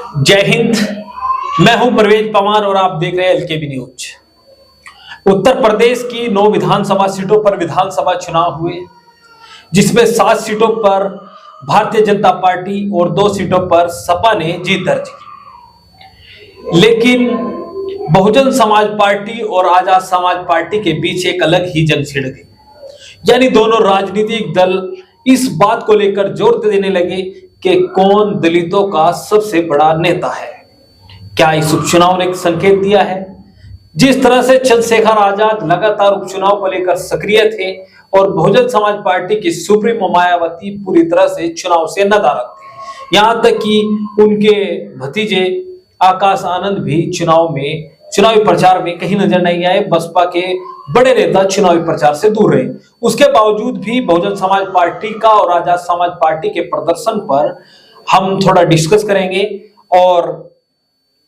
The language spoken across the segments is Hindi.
जय हिंद। मैं हूं परवेज पवार और आप देख रहे हैं एलकेबी न्यूज। उत्तर प्रदेश की 9 विधानसभा सीटों पर विधानसभा चुनाव हुए, जिसमें 7 सीटों पर भारतीय जनता पार्टी और 2 सीटों पर सपा ने जीत दर्ज की। लेकिन बहुजन समाज पार्टी और आजाद समाज पार्टी के बीच एक अलग ही जंग छिड़ गई। यानी दोनों राजनीतिक दल इस बात को लेकर जोर देने लगे कि कौन दलितों का सबसे बड़ा नेता है। क्या इस उपचुनाव ने एक संकेत दिया है? जिस तरह से चंद्रशेखर आजाद लगातार उपचुनाव को लेकर सक्रिय थे और बहुजन समाज पार्टी की सुप्रीमो मायावती पूरी तरह से चुनाव से नदारद थे, यहां तक कि उनके भतीजे आकाश आनंद भी चुनावी प्रचार में कहीं नजर नहीं आए। बसपा के बड़े नेता चुनावी प्रचार से दूर रहे। उसके बावजूद भी बहुजन समाज पार्टी का और आजाद समाज पार्टी के प्रदर्शन पर हम थोड़ा डिस्कस करेंगे और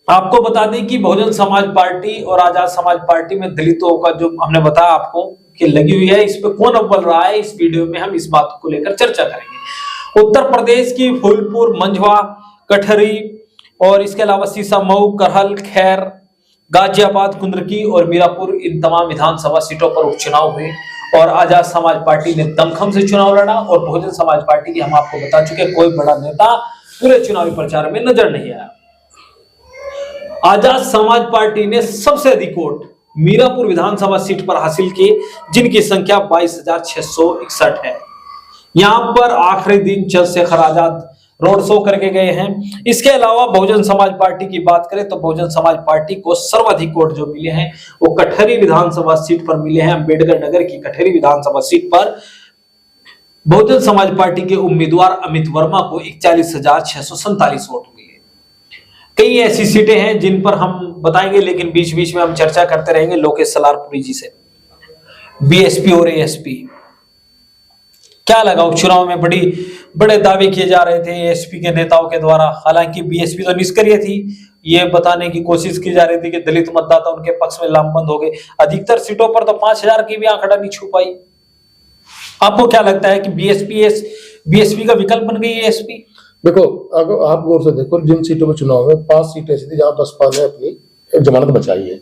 आपको बता दें कि बहुजन समाज पार्टी और आजाद समाज पार्टी में दलितों का जो हमने बताया आपको कि लगी हुई है, इस पे कौन अव्वल रहा है, इस वीडियो में हम इस बात को लेकर चर्चा करेंगे। उत्तर प्रदेश की फूलपुर, मंझवा, कठरी और इसके अलावा सीसा, मऊ, करहल, खैर, गाजियाबाद, कुंदरकी और मीरापुर, इन तमाम विधानसभा सीटों पर उपचुनाव हुए और आजाद समाज पार्टी ने दमखम से चुनाव लड़ा और बहुजन समाज पार्टी की हम आपको बता चुके कोई बड़ा नेता पूरे चुनावी प्रचार में नजर नहीं आया। आजाद समाज पार्टी ने सबसे अधिक वोट मीरापुर विधानसभा सीट पर हासिल किए, जिनकी संख्या 22,661 है। यहां पर आखिरी दिन चंद्रशेखर आजाद रोड शो करके गए हैं। इसके अलावा बहुजन समाज पार्टी की बात करें तो बहुजन समाज पार्टी को सर्वाधिक वोट जो मिले हैं वो कठरी विधानसभा सीट पर मिले हैं। अंबेडकर नगर की कठरी विधानसभा सीट पर बहुजन समाज पार्टी के उम्मीदवार अमित वर्मा को 41,647 वोट मिले। कई ऐसी सीटें हैं जिन पर हम बताएंगे, लेकिन बीच बीच में हम चर्चा करते रहेंगे लोकेश सलारपुरी जी से। बीएसपी और एएसपी क्या लगा? उपचुनाव में बड़े दावे किए जा रहे थे एएसपी के नेताओं के द्वारा। हालांकि बीएसपी तो निष्क्रिय थी। ये बताने की कोशिश की जा रही थी कि दलित मतदाता उनके पक्ष में लामबंद हो गए। अधिकतर सीटों पर तो 5,000 की भी आंकड़ा नहीं छू पाई। आपको क्या लगता है कि बीएसपी का विकल्प बन गई एएसपी? देखो, अगर आप गौर से देखो, जिन सीटों में चुनाव में 5 सीटें ऐसी थी जहां बसपा ने अपनी जमानत बचाई है।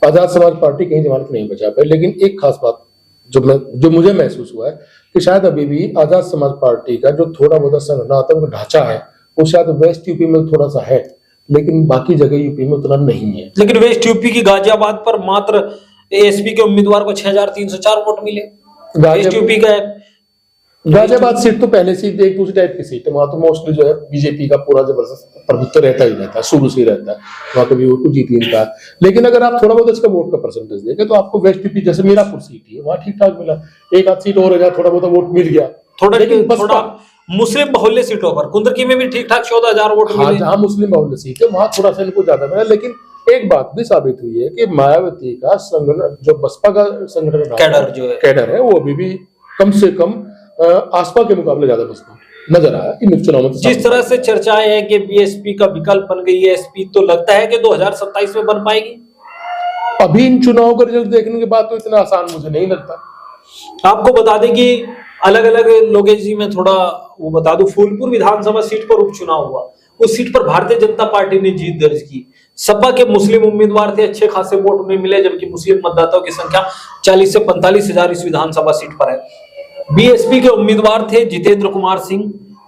आजाद समाज पार्टी कहीं जमानत नहीं बचा पाई। लेकिन एक खास बात जो मुझे महसूस हुआ है कि शायद अभी भी आजाद समाज पार्टी का जो थोड़ा बहुत संगठनात्मक ढांचा है वो शायद वेस्ट यूपी में थोड़ा सा है, लेकिन बाकी जगह यूपी में उतना नहीं है। लेकिन वेस्ट यूपी की गाजियाबाद पर मात्र एएसपी के उम्मीदवार को 6,304 वोट मिले। वेस्ट यूपी का गाजियाबाद सीट तो पहले से एक दूसरी टाइप की सीट है। वहां तो मोस्टली जो है बीजेपी का पूरा जबरदस्त प्रभुत्व रहता ही रहता है, शुरू से ही रहता है। वहां कभी वोट को जीत नहीं पाया। लेकिन अगर आप थोड़ा बहुत इसका वोट का परसेंटेज देखें तो आपको वेस्ट यूपी जैसे मीरापुर सीट है वहां ठीक ठाक मिला। एक आध सीट और है जहाँ थोड़ा बहुत वोट मिल गया। थोड़ा मुस्लिम बहुल्य सीटों पर कुंदरकी में भी ठीक ठाक 14,000 वोट मिले। जहाँ मुस्लिम बहुल्य सीट है वहां थोड़ा सा इनको ज्यादा मिला। लेकिन एक बात भी साबित हुई है कि मायावती का संगठन, जो बसपा का संगठन कैडर है, वो अभी भी कम से कम आसपा के मुकाबले ज्यादा मजबूत नजर आया इन उपचुनाव में। जिस तरह से चर्चाएं है कि बीएसपी का विकल्प बन गई है एसपी, तो लगता है कि 2027 में बन पाएगी। अभी इन चुनावों का रिजल्ट देखने के बाद तो इतना आसान मुझे नहीं लगता। आपको बता दें कि अलग अलग लोकेश जी में थोड़ा वो बता दूं, फूलपुर विधानसभा सीट पर उपचुनाव हुआ। उस सीट पर भारतीय जनता पार्टी ने जीत दर्ज की। सपा के मुस्लिम उम्मीदवार थे, अच्छे खासे वोट उन्हें मिले, जबकि मुस्लिम मतदाताओं की संख्या 40 से 45,000 इस विधानसभा सीट पर है। बीएसपी के उम्मीदवार थे जितेंद्र कुमार सिंह,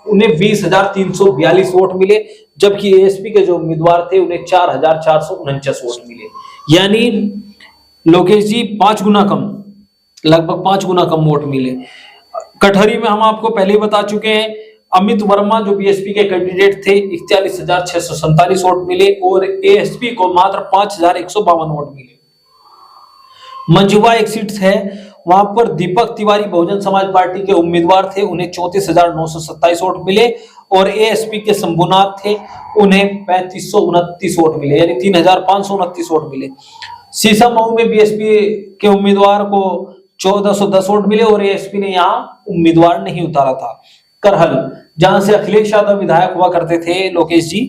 उन्हें 20,342 वोट मिले, जबकि एएसपी के जो उम्मीदवार थे उन्हें 4,449 वोट मिले। यानी लोकेश जी 5 गुना कम, लगभग 5 गुना कम वोट मिले। कठरी में हम आपको पहले ही बता चुके हैं, अमित वर्मा जो बीएसपी के कैंडिडेट थे 41,647 वोट मिले और एएसपी को मात्र 5,152 वोट मिले। मंझुआ एक सीट है, वहां पर दीपक तिवारी बहुजन समाज पार्टी के उम्मीदवार थे, उन्हें 34,927 वोट मिले और एएसपी के शंभुनाथ थे, उन्हें 3,529 वोट मिले, यानी 3,529 वोट मिले। सीसा मऊ में बीएसपी के उम्मीदवार को 1,410 वोट मिले और एएसपी ने यहाँ उम्मीदवार नहीं उतारा था। करहल, जहां से अखिलेश यादव विधायक हुआ करते थे लोकेश जी,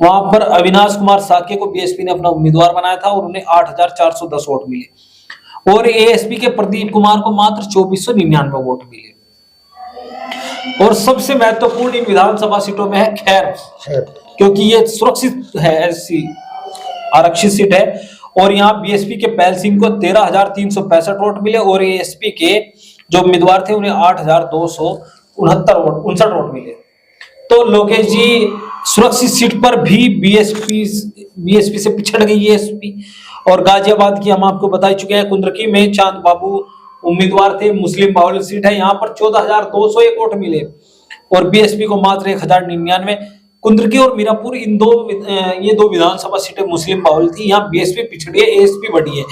वहां पर अविनाश कुमार साके को बीएसपी ने अपना उम्मीदवार बनाया था और उन्हें 8,410 वोट मिले और एएसपी के प्रदीप कुमार को मात्र 2,499 वोट मिले। और सबसे महत्वपूर्ण इन विधानसभा सीटों में है खैर, क्योंकि ये सुरक्षित है, ऐसी आरक्षित सीट है। और यहाँ बीएसपी के पहल सिंह को 13,365 वोट मिले और एएसपी के जो उम्मीदवार थे उन्हें 8,269 वोट मिले। तो लोकेश जी सुरक्षित सीट पर भी बीएसपी से पिछड़ गई है एसपी। और गाजियाबाद की हम आपको बता चुके हैं, कुंद्रकी में चांद बाबू उम्मीदवार थे, मुस्लिम बाहुल्य सीट है, यहाँ पर 14,201 वोट मिले और बीएसपी को मात्र 1,099। कुंद्रकी और मीरापुर ये दो विधानसभा सीटें मुस्लिम बाहुल्य थी, यहाँ बीएसपी पिछड़ी है, एएसपी बढ़ी है।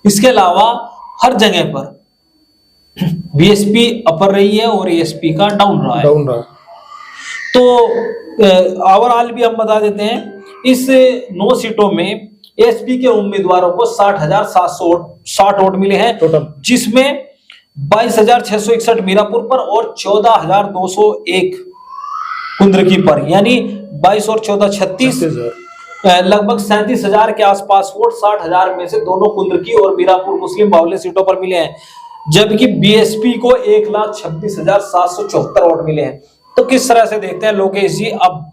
इसके अलावा हर जगह पर बीएसपी अपर रही है और एएसपी का डाउन रहा है। तो ओवरऑल भी हम बता देते हैं, इस 9 सीटों में एएसपी के उम्मीदवारों को 60,760 वोट मिले हैं, जिसमें 22,661 मीरापुर पर और 14,201 कुंद्रकी पर, यानी 22 और 14 36, लगभग 37,000 के आसपास वोट 60,000 में से दोनों कुंद्रकी और मीरापुर मुस्लिम बाहुल्य सीटों पर मिले हैं, जबकि बीएसपी को 1,26,774 वोट मिले हैं। तो किस तरह से देखते हैं लोकेश जी? अब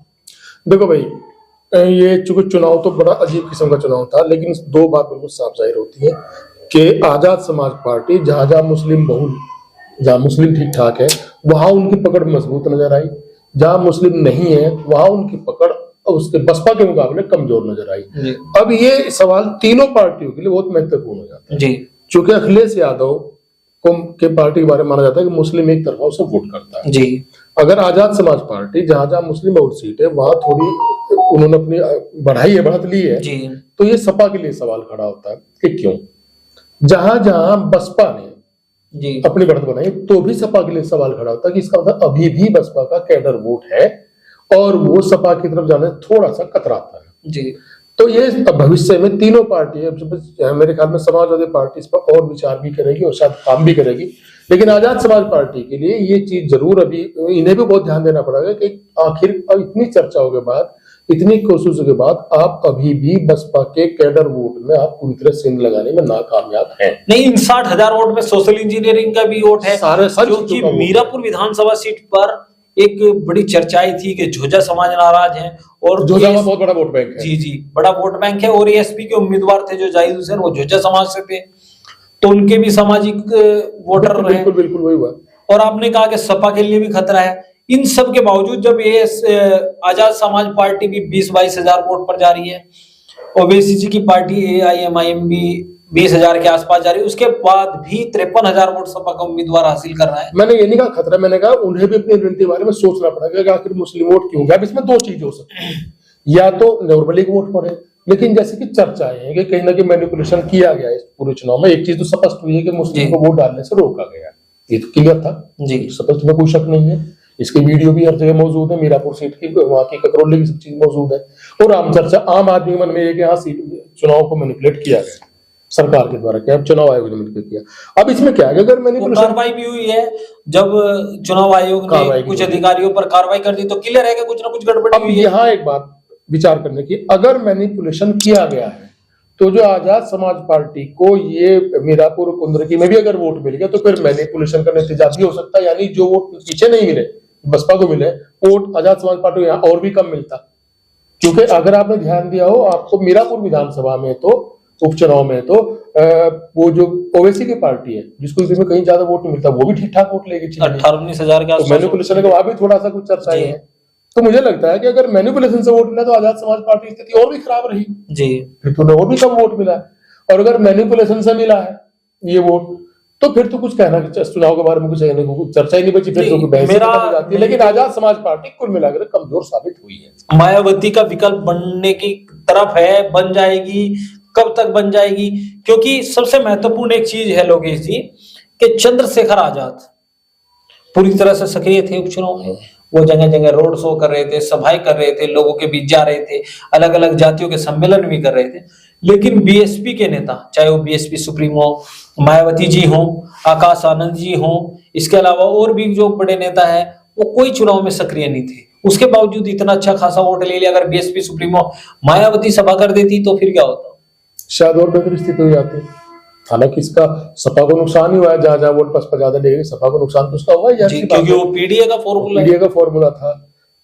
देखो भाई, ये चूंकि चुनाव तो बड़ा अजीब किस्म का चुनाव था, लेकिन 2 बात बिल्कुल साफ जाहिर होती है कि आजाद समाज पार्टी जहां मुस्लिम बहुल, जहां मुस्लिम ठीक ठाक है, वहां उनकी पकड़ मजबूत नजर आई, जहां मुस्लिम नहीं है वहां उनकी पकड़ उसके बसपा के मुकाबले कमजोर नजर आई। अब ये सवाल तीनों पार्टियों के लिए बहुत महत्वपूर्ण हो जाता है, क्योंकि अखिलेश यादव के पार्टी के बारे में माना जाता है कि मुस्लिम एक तरफा उसे वोट करता है जी। अगर आजाद समाज पार्टी जहां मुस्लिम बहुल सीट है वहां थोड़ी उन्होंने अपनी बढ़त ली है जी, तो ये सपा के लिए सवाल खड़ा होता है कि क्यों, जहां बसपा ने जी अपनी बढ़त बनाई, तो भी सपा के लिए सवाल खड़ा होता है कि इसका मतलब अभी भी बसपा का कैडर वोट है और वो सपा की तरफ जाने थोड़ा सा कतराता है जी। तो ये भविष्य में तीनों पार्टी, मेरे ख्याल में समाजवादी पार्टी इस पर और विचार भी करेगी और शायद काम भी करेगी, लेकिन आजाद समाज पार्टी के लिए ये चीज जरूर अभी इन्हें भी बहुत ध्यान देना पड़ेगा कि आखिर इतनी चर्चाओं के बाद, इतनी कोशिशों के बाद आप अभी भी बसपा के कैडर वोट में आप पूरी तरह सेंध लगाने में नाकामयाब हैं। नहीं, इन 60,000 वोट में सोशल इंजीनियरिंग का भी वोट है, क्योंकि मीरापुर विधानसभा सीट पर एक बड़ी चर्चाएं थी कि झोजा समाज नाराज है और झोजा में बहुत बड़ा वोट बैंक है जी, बड़ा वोट बैंक है। और एएसपी के उम्मीदवार थे जो जाहिद हुसैन, वो झोजा समाज से थे, तो उनके भी सामाजिक वोटर रहे। बिल्कुल वही हुआ। और आपने कहा कि सपा के लिए भी खतरा है। इन सब के बावजूद जब ये आजाद समाज पार्टी भी 20-22 हजार वोट पर जा रही है, ओबीसी की पार्टी AIMIM भी 20,000 के आसपास जा रही है, उसके बाद भी 53,000 वोट सपा का उम्मीदवार हासिल कर रहा है। मैंने ये नहीं कहा खतरा, मैंने कहा उन्हें भी अपनी रणनीति के बारे में सोचना पड़ेगा कि आखिर मुस्लिम वोट क्यों गया। अब इसमें 2 चीज हो सकती है, या तो नॉर्मली वोट पड़े, लेकिन जैसे कि चर्चाएं हैं कि कहीं ना कहीं मैनिपुलेशन किया गया इस पूरे चुनाव में। एक चीज तो स्पष्ट हुई है कि मुस्लिम को वोट डालने से रोका गया, ये तो क्लियर था जी, स्पष्ट में कोई शक नहीं है। इसकी वीडियो भी हर जगह मौजूद है, मीरापुर सीट की, वहां की ककरौली की सब चीज मौजूद है। और आम चर्चा आम आदमी के मन में कि हाँ सीट चुनाव को मैनिपुलेट किया गया सरकार के द्वारा, क्या चुनाव आयोग ने मिलकर किया। अब इसमें क्या है, अगर मैनिपुलेशन कार्रवाई भी हुई है, जब चुनाव आयोग ने कुछ अधिकारियों पर कार्रवाई कर दी तो क्लियर है कि कुछ ना कुछ गड़बड़ी हुई है। यहाँ एक बात विचार करने की, अगर मैनिपुलेशन किया गया है तो जो आजाद समाज पार्टी को ये मीरापुर कुंद्रकी में भी अगर वोट मिल गया तो फिर मैनिपुलेशन का नतीजा भी हो सकता है, यानी जो वोट पीछे नहीं मिले बसपा को मिले, वोट आजाद समाज पार्टी को यहाँ और भी कम मिलता। क्योंकि अगर आपने ध्यान दिया हो, आपको मीरापुर विधानसभा में तो उपचुनाव में तो वो जो ओवैसी की पार्टी है जिसको में कहीं ज्यादा वोट नहीं मिलता, वो भी ठीक ठाक वोट लेगी 18-19 हजार का। मैनिपुलेशन का वहां भी थोड़ा सा कुछ चर्चा है। तो मुझे लगता है कि अगर मैनिपुलेशन से वोट मिला तो आजाद समाज पार्टी की स्थिति और भी खराब रही जी, फिर तो और भी कम वोट मिला है। और अगर मैनिपुलेशन से मिला है ये वोट तो फिर तो कुछ कहना, चुनाव के बारे में कुछ कहने को चर्चा ही नहीं बची, फिर तो बहस खत्म हो जाती है। लेकिन आजाद समाज पार्टी कुल मिलाकर कमजोर साबित हुई है। मायावती का विकल्प बनने की तरफ है, बन जाएगी, कब तक बन जाएगी? क्योंकि सबसे महत्वपूर्ण एक चीज है लोकेश जी कि चंद्रशेखर आजाद पूरी तरह से सक्रिय थे उपचुनाव में। वो जगह जगह रोड शो कर रहे थे, सभाएं कर रहे थे, लोगों के बीच जा रहे थे, अलग अलग जातियों के सम्मेलन भी कर रहे थे। लेकिन बीएसपी के नेता, चाहे वो बीएसपी सुप्रीमो मायावती जी हों, आकाश आनंद जी हों, इसके अलावा और भी जो बड़े नेता हैं, वो कोई चुनाव में सक्रिय नहीं थे। उसके बावजूद इतना अच्छा खासा वोट ले लिया। अगर बीएसपी सुप्रीमो मायावती सभा कर देती तो फिर क्या होता? शायद और बेहतर स्थिति हो जाती। हालांकि इसका सपा को नुकसान ही हुआ है, जहां वोट बसपा ज्यादा लेगी, सपा को नुकसान तो उसका हुआ है, क्योंकि वो पीडीए का फॉर्मूला था।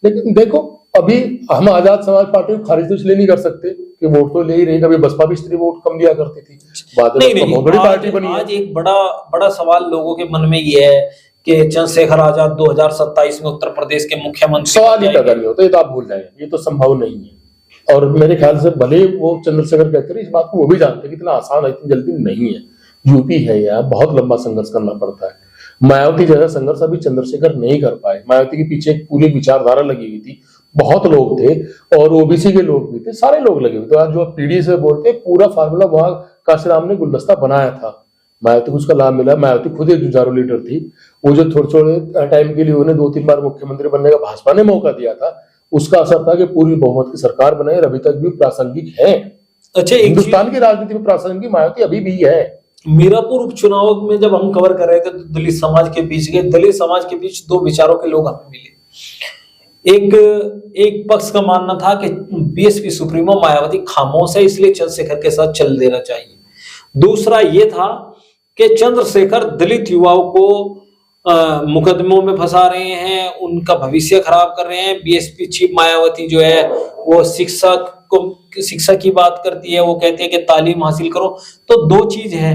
लेकिन देखो अभी हम आजाद समाज पार्टी को खारिज तो इसलिए नहीं कर सकते कि वोट तो ले ही रही, कभी बसपा भी स्त्री वोट कम लिया करती थी, बाद में नहीं, बहुत बड़ी पार्टी बनी है। आज एक बड़ा सवाल लोगों के मन में ये है कि चंद्रशेखर आजाद 2027 में उत्तर प्रदेश के मुख्यमंत्री सवाल ही पैदा नहीं होता, ये तो आप भूल जाएंगे, ये तो संभव नहीं है। और मेरे ख्याल से भले वो चंद्रशेखर कहते रहे, इस बात को वो भी जानते हैं कि इतना आसान है, इतनी जल्दी नहीं है। यूपी है यार, बहुत लंबा संघर्ष करना पड़ता है। मायावती जैसा संघर्ष अभी चंद्रशेखर नहीं कर पाए। मायावती के पीछे एक पूरी विचारधारा लगी हुई थी, बहुत लोग थे और ओबीसी के लोग भी थे, सारे लोग लगे हुए थे। आज जो पीडी से बोलते पूरा फार्मूला वहां काशीराम ने गुलदस्ता बनाया था, मायावती को उसका लाभ मिला। मायावती खुद एक जुझारू लीडर थी, वो जो थोड़े टाइम के लिए उन्हें 2-3 बार मुख्यमंत्री बनने का भाजपा ने मौका दिया था, उसका असर था कि पूरी बहुमत की सरकार बनाई और अभी तक भी प्रासंगिक है। अच्छा, हिंदुस्तान की राजनीति में प्रासंगिक मायावती अभी भी है। मीरापुर उपचुनाव में जब हम कवर कर रहे थे तो दलित समाज के बीच गए, दलित समाज के बीच दो विचारों के लोग हमें मिले। एक पक्ष का मानना था कि बीएसपी सुप्रीमो मायावती खामोश है, इसलिए चंद्रशेखर के साथ चल देना चाहिए। दूसरा ये था कि चंद्रशेखर दलित युवाओं को मुकदमों में फंसा रहे हैं, उनका भविष्य खराब कर रहे हैं। बीएसपी चीफ मायावती जो है वो शिक्षा की बात करती है, वो कहती है कि तालीम हासिल करो। तो दो चीज है,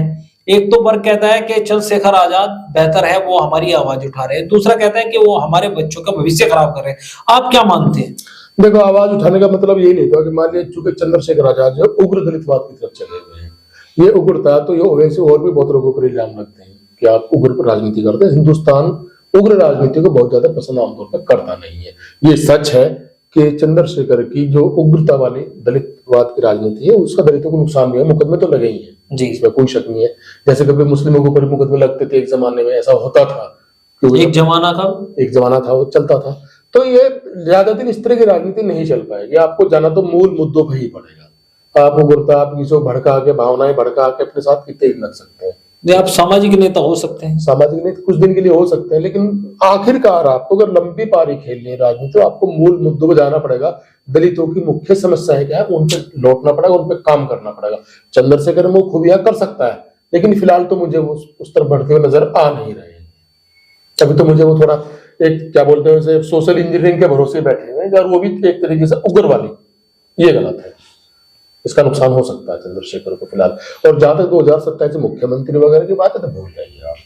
एक तो वर्ग कहता है कि चंद्रशेखर आजाद बेहतर है, वो हमारी आवाज उठा रहे हैं। दूसरा कहता है कि वो हमारे बच्चों का भविष्य खराब कर रहे हैं। आप क्या मानते हैं? देखो, आवाज उठाने का मतलब ये नहीं था कि मान लीजिए चूंकि चंद्रशेखर आजाद जो उग्र दलितवाद की तरफ चले हुए हैं, ये उग्रता तो ये वैसे और भी बहुत लोगों पर इल्जाम लगते हैं कि आप उग्र राजनीति करते हैं। हिंदुस्तान उग्र राजनीति को बहुत ज्यादा पसंद आमतौर पर करता नहीं है। ये सच है कि चंद्रशेखर की जो उग्रता वाली दलितवाद की राजनीति है, उसका दलितों को नुकसान भी है। मुकदमे तो लगे ही हैं जी, इसमें कोई शक नहीं है। जैसे कभी मुस्लिमों के ऊपर मुकदमे लगते थे, एक जमाने में ऐसा होता था, एक जमाना था वो चलता था। तो ये ज्यादा दिन इस तरह की राजनीति नहीं चल पाएगी। आपको जाना तो मूल मुद्दों पर ही पड़ेगा। आप उग्रता, आप किसी को भड़का के, भावनाएं भड़का के अपने साथ कितने ही लग सकते हैं। आप सामाजिक नेता हो सकते हैं, सामाजिक नेता कुछ दिन के लिए हो सकते हैं, लेकिन आखिरकार आपको अगर लंबी पारी खेलनी है राजनीति, तो आपको मूल मुद्दों पर जाना पड़ेगा। दलितों की मुख्य समस्याएं क्या है, उन पर लौटना पड़ेगा, उन पर काम करना पड़ेगा। चंद्रशेखर वो खूबियां कर सकता है, लेकिन फिलहाल तो मुझे वो उस तरफ बढ़ते हुए नजर आ नहीं रहे हैं। अभी तो मुझे वो थोड़ा एक क्या बोलते हैं, सोशल इंजीनियरिंग के भरोसे बैठे हुए हैं, और वो भी एक तरीके से उग्र वाली। ये गलत है, इसका नुकसान हो सकता है चंद्रशेखर को फिलहाल। और जहां तक 2027 में मुख्यमंत्री वगैरह की बात है तो भूल जाइए आप,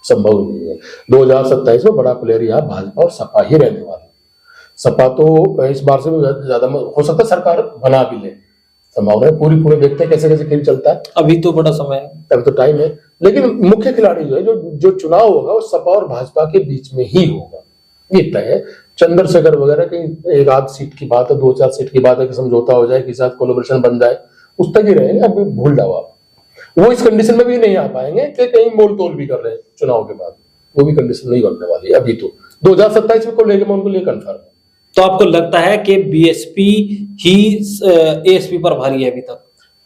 संभव नहीं है। 2027 में बड़ा प्लेयर यहाँ भाजपा और सपा ही रहने वाली। सपा तो इस बार से भी ज्यादा हो सकता है सरकार बना भी ले, संभावना है पूरी। देखते हैं कैसे कैसे खेल चलता है। अभी तो बड़ा समय है, अभी तो टाइम है, लेकिन मुख्य खिलाड़ी जो है, जो चुनाव होगा वो सपा और भाजपा के बीच में ही होगा, ये तय है। चंद्रशेखर वगैरह की एक आध सीट की बात है, 2-4 सीट की बात है कि समझौता हो जाए, किसी साथ कोलैबोरेशन बन जाए, उस तक ही रहेंगे। अभी भूल जाओ आप, वो इस कंडीशन में भी नहीं आ पाएंगे कि कहीं मोल तोल भी कर रहे हैं चुनाव के बाद, वो भी कंडीशन नहीं बनने वाली है अभी। तो 2027 में को लेकर मैं उनको लिए कन्फर्म। तो आपको लगता है कि बीएसपी ही एएसपी पर भारी है अभी तक?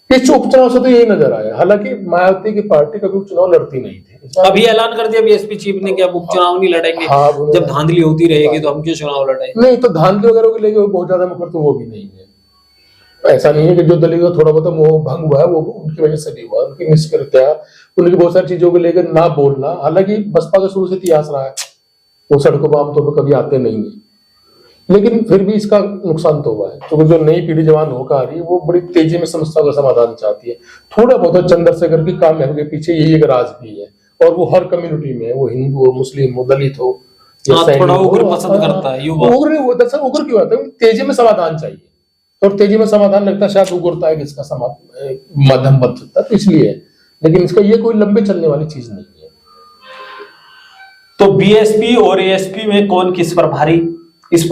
इस उपचुनाव से तो यही नजर आया। हालांकि मायावती की पार्टी कभी उपचुनाव लड़ती नहीं थी। अभी ऐलान कर दिया बीएसपी चीफ ने कि अब उपचुनाव नहीं लड़ेंगे। जब धांधली होती रहेगी तो हम क्यों चुनाव लड़ाएंगे? नहीं, तो धांधली वगैरह को लेकर बहुत ज्यादा मुखर तो वो भी नहीं है। ऐसा नहीं है कि जो दलित का थोड़ा बहुत मोह भंग हुआ है वो उनकी वजह से भी हुआ, उनकी निष्क्रियता, उनकी बहुत सारी चीजों को लेकर ना बोलना। हालांकि बसपा का शुरू से इतिहास रहा है, वो सड़कों पर आमतौर पर कभी आते नहीं है, लेकिन फिर भी इसका नुकसान तो हुआ है। क्योंकि जो नई पीढ़ी जवान होकर आ रही है वो बड़ी तेजी में समस्याओं का समाधान चाहती है। थोड़ा बहुत चंद्रशेखर की कामयाबी के पीछे यही एक राज भी है, और वो हर कम्युनिटी में, वो हिंदू हो, मुस्लिम हो, दलित हो, थोड़ा उग्र पसंद करता है युवा। उग्र क्यों आता है? तेजी में समाधान चाहिए, और तेजी में समाधान लगता है शायद उग्रता है कि इसका माध्यम बन सकता है, तो इसलिए। लेकिन इसका ये कोई लंबे चलने वाली चीज नहीं है। तो बीएसपी और एएसपी में कौन किस पर भारी, इस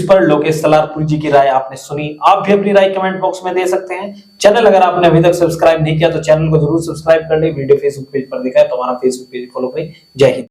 पर लोकेश सलारपुर जी की राय आपने सुनी। आप भी अपनी राय कमेंट बॉक्स में दे सकते हैं। चैनल अगर आपने अभी तक सब्सक्राइब नहीं किया तो चैनल को जरूर सब्सक्राइब कर ले। वीडियो फेसबुक पेज पर देखा है तो हमारा फेसबुक पेज फॉलो करें। जय हिंद।